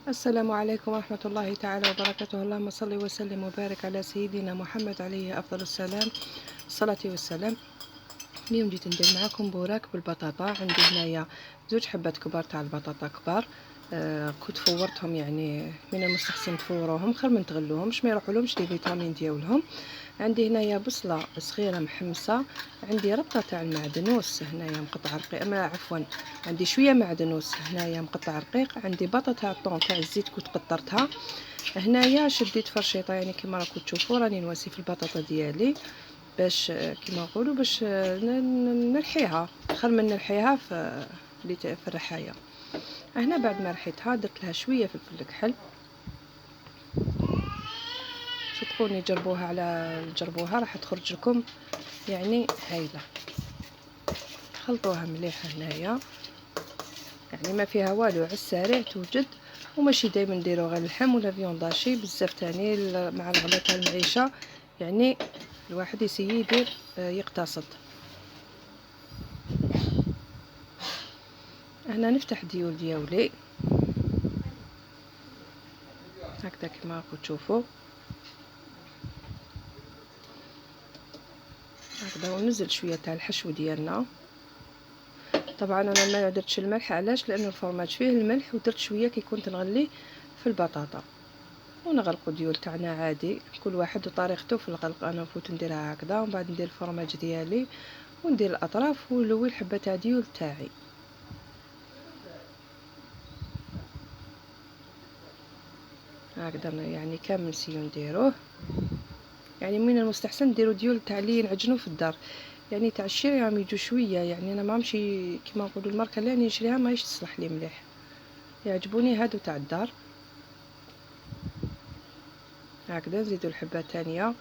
السلام عليكم ورحمة الله تعالى وبركاته. اللهم صل وسلم وبارك على سيدنا محمد عليه أفضل الصلاة والسلام. اليوم جيت ندير معكم بوراك بالبطاطا. عندي هنايا زوج حبات كبار تاع البطاطا كبار. كنت فورتهم، يعني من المستحسن تفوروهم خير من تغلوهمش، ما يروحولهمش لي فيتامين ديالهم. عندي هنايا بصله صغيره محمصه، عندي ربطه تاع المعدنوس هنايا مقطع رقيق، عفوا عندي شويه معدنوس هنايا مقطع رقيق، عندي بطه تاع الطون تاع الزيت كنت قطرتها هنايا، شديت فرشيطه يعني كما راكم تشوفوا راني نواسي في البطاطا ديالي باش كما نقولوا باش نرحيها خير من نرحيها في الرحايه. هنا بعد ما رحيتها درت لها شويه فلفل الكحل، صدقوني جربوها راح تخرج لكم يعني هايله. خلطوها مليح هنايا، يعني ما فيها والو، على السريع توجد، وماشي دائما نديرو غير اللحم ولا فيونداشي بزاف تاني مع الغلا تاع المعيشه، يعني الواحد يسيي يدير يقتصد. هنا نفتح ديول ديالي هكذا كما راكم تشوفوا هكذا، ونزل شويه تاع الحشو ديالنا. طبعا انا ما درتش الملح، علاش؟ لانه الفرماج فيه الملح، ودرت شويه كي كنت نغلي في البطاطا. ونغلقوا ديول تاعنا عادي، كل واحد وطريقته في الغلق. انا نفوت نديرها هكذا، ومن بعد ندير الفرماج ديالي وندير الاطراف ونلوي الحبه تاع ديول تاعي هكذا، يعني كامل نسيو نديروه. يعني من المستحسن نديرو ديول تاع اللي نعجنو في الدار، يعني تاع الشيري راهم يجوا شويه، يعني انا ما نمشي كيما نقولوا الماركه اللي راني نشريها ماهيش تصلح لي مليح، يعجبوني هادو تاع الدار. هكذا نزيدو الحبه الثانيه،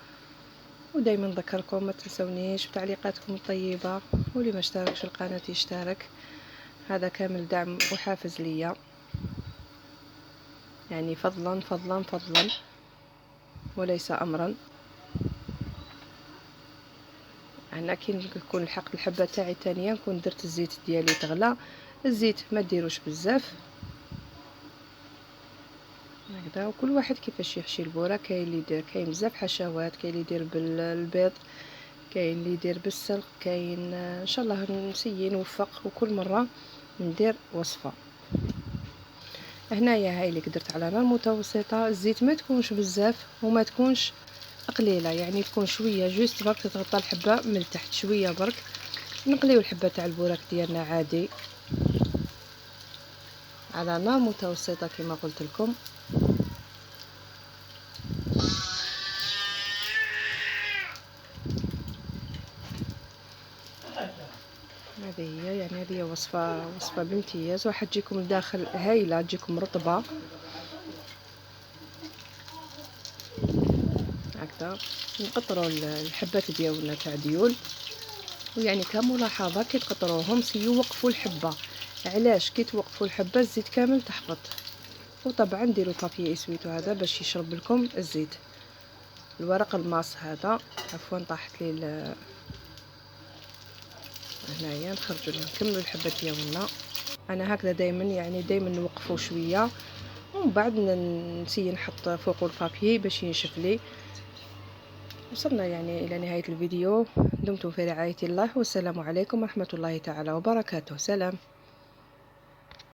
ودايما نذكركم ما تنسونيش بتعليقاتكم الطيبه، واللي ما اشتركش القناه يشترك، هذا كامل دعم وحافز ليا، يعني فضلا فضلا فضلا وليس امرا. انا كي نكون لحقت الحبه تاعي الثانيه نكون درت الزيت ديالي تغلى. الزيت ما ديروش بزاف هكذا، وكل واحد كيفاش يحشي البوره. كاين اللي يدير، كاين بزاف حشوات، كاين اللي يدير بالبيض، كاين اللي يدير بالسلق، كاين ان شاء الله نسيي نوفق وكل مره ندير وصفه. هنايا هاي اللي درت على نار متوسطه، الزيت ما تكونش بزاف وما تكونش قليله، يعني تكون شويه جوست برك تتغطى الحبه من التحت شويه برك. نقليو الحبه تاع البوراك ديالنا عادي على نار متوسطه كما قلت لكم. هذه هي، يعني هذه وصفه بامتياز، وراح تجيكم الداخل هايله، تجيكم رطبه هكذا. نقطروا الحبات ديالنا تاع ديول، ويعني كملاحظه كي تقطروهم سيو وقفوا الحبه، علاش؟ كي توقفوا الحبه الزيت كامل تحبط. وطبعا ديروا بابي اسويتو هذا باش يشرب لكم الزيت. الورق الماس هذا، عفوا طاحت لي هنايا، نخرجوا نكملوا الحبه ديالنا. انا هكذا دائما، يعني دائما نوقفوا شويه، ومن بعد نسي نحط فوق البابي باش ينشف لي. وصلنا يعني الى نهايه الفيديو. دمتم في رعايه الله، والسلام عليكم ورحمه الله تعالى وبركاته. سلام.